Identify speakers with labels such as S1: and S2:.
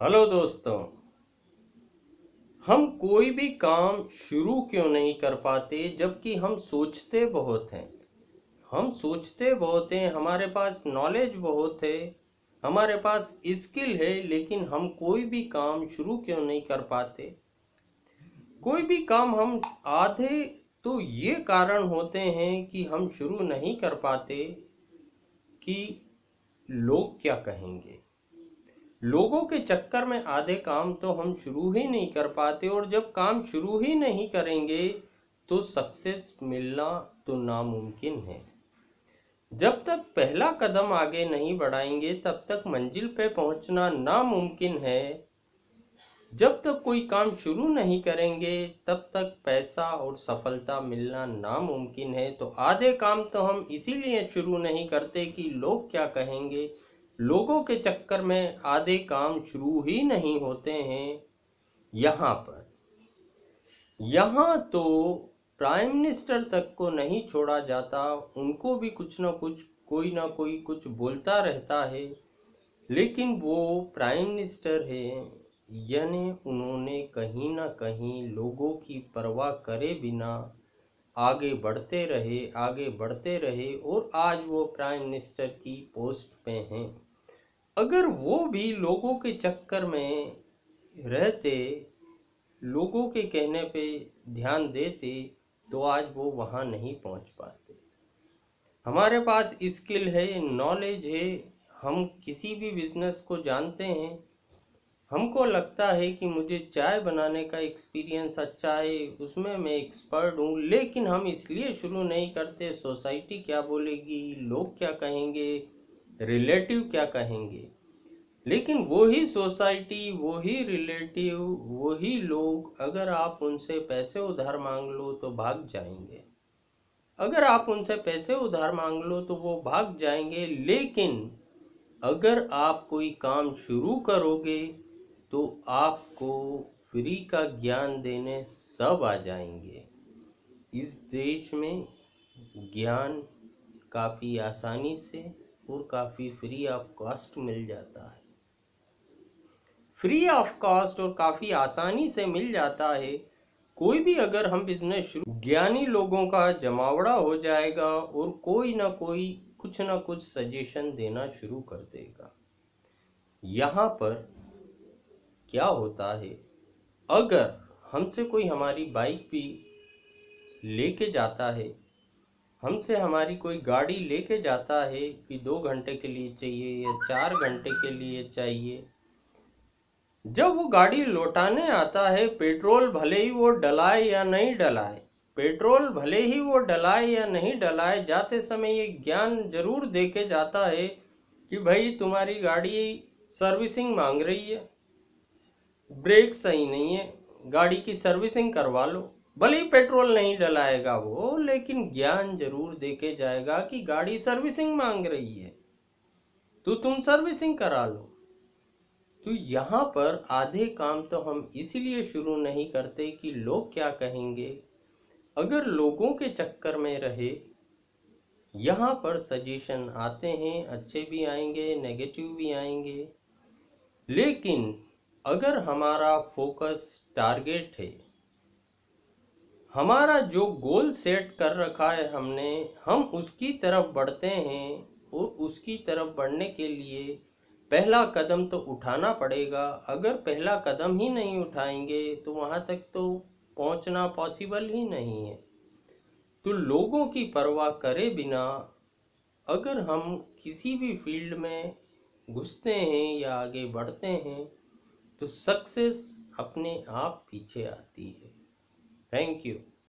S1: Hello दोस्तों। हम कोई भी काम शुरू क्यों नहीं कर पाते जबकि हम सोचते बहुत हैं। हम सोचते बहुत हैं, हमारे पास नॉलेज बहुत है, हमारे पास स्किल है, लेकिन हम कोई भी काम शुरू क्यों नहीं कर पाते। कोई भी काम हम आधे, तो ये कारण होते हैं कि हम शुरू नहीं कर पाते कि लोग क्या कहेंगे। लोगों के चक्कर में आधे काम तो हम शुरू ही नहीं कर पाते, और जब काम शुरू ही नहीं करेंगे तो सक्सेस मिलना तो नामुमकिन है। जब तक पहला कदम आगे नहीं बढ़ाएंगे तब तक मंजिल पे पहुंचना नामुमकिन है। जब तक कोई काम शुरू नहीं करेंगे तब तक पैसा और सफलता मिलना नामुमकिन है। तो आधे काम तो हम इसीलिए शुरू नहीं करते कि लोग क्या कहेंगे। लोगों के चक्कर में आधे काम शुरू ही नहीं होते हैं। यहाँ तो प्राइम मिनिस्टर तक को नहीं छोड़ा जाता, उनको भी कुछ ना कोई कुछ बोलता रहता है, लेकिन वो प्राइम मिनिस्टर है, यानी उन्होंने कहीं ना कहीं लोगों की परवाह करे बिना आगे बढ़ते रहे और आज वो प्राइम मिनिस्टर की पोस्ट पे हैं। अगर वो भी लोगों के चक्कर में रहते, लोगों के कहने पे ध्यान देते, तो आज वो वहाँ नहीं पहुँच पाते। हमारे पास स्किल है, नॉलेज है, हम किसी भी बिजनेस को जानते हैं। हमको लगता है कि मुझे चाय बनाने का एक्सपीरियंस अच्छा है, उसमें मैं एक्सपर्ट हूँ, लेकिन हम इसलिए शुरू नहीं करते सोसाइटी क्या बोलेगी, लोग क्या कहेंगे, रिलेटिव क्या कहेंगे। लेकिन वही सोसाइटी, वही रिलेटिव, वही लोग अगर आप उनसे पैसे उधार मांग लो तो भाग जाएंगे। अगर आप उनसे पैसे उधार मांग लो तो वो भाग जाएंगे, लेकिन अगर आप कोई काम शुरू करोगे तो आपको फ्री का ज्ञान देने सब आ जाएंगे। इस देश में ज्ञान काफ़ी आसानी से और काफ़ी फ्री ऑफ कॉस्ट मिल जाता है। फ्री ऑफ कॉस्ट और काफ़ी आसानी से मिल जाता है। कोई भी अगर हम बिजनेस शुरू, ज्ञानी लोगों का जमावड़ा हो जाएगा और कोई ना कोई कुछ ना कुछ सजेशन देना शुरू कर देगा। यहाँ पर क्या होता है, अगर हमसे कोई हमारी बाइक भी लेके जाता है, हमसे हमारी कोई गाड़ी लेके जाता है कि 2 घंटे के लिए चाहिए या 4 घंटे के लिए चाहिए, जब वो गाड़ी लौटाने आता है, पेट्रोल भले ही वो डलाए या नहीं डलाए, पेट्रोल भले ही वो डलाए या नहीं डलाए, जाते समय ये ज्ञान जरूर दे के जाता है कि भाई तुम्हारी गाड़ी सर्विसिंग मांग रही है, ब्रेक सही नहीं है, गाड़ी की सर्विसिंग करवा लो। भले ही पेट्रोल नहीं डलाएगा वो, लेकिन ज्ञान जरूर दे के जाएगा कि गाड़ी सर्विसिंग मांग रही है तो तुम सर्विसिंग करा लो। तो यहाँ पर आधे काम तो हम इसीलिए शुरू नहीं करते कि लोग क्या कहेंगे। अगर लोगों के चक्कर में रहे, यहाँ पर सजेशन आते हैं, अच्छे भी आएंगे, नेगेटिव भी आएंगे, लेकिन अगर हमारा फोकस टारगेट है, हमारा जो गोल सेट कर रखा है हमने, हम उसकी तरफ बढ़ते हैं, और उसकी तरफ बढ़ने के लिए पहला कदम तो उठाना पड़ेगा। अगर पहला कदम ही नहीं उठाएंगे तो वहाँ तक तो पहुँचना पॉसिबल ही नहीं है। तो लोगों की परवाह करे बिना अगर हम किसी भी फील्ड में घुसते हैं या आगे बढ़ते हैं तो सक्सेस अपने आप पीछे आती है। Thank you.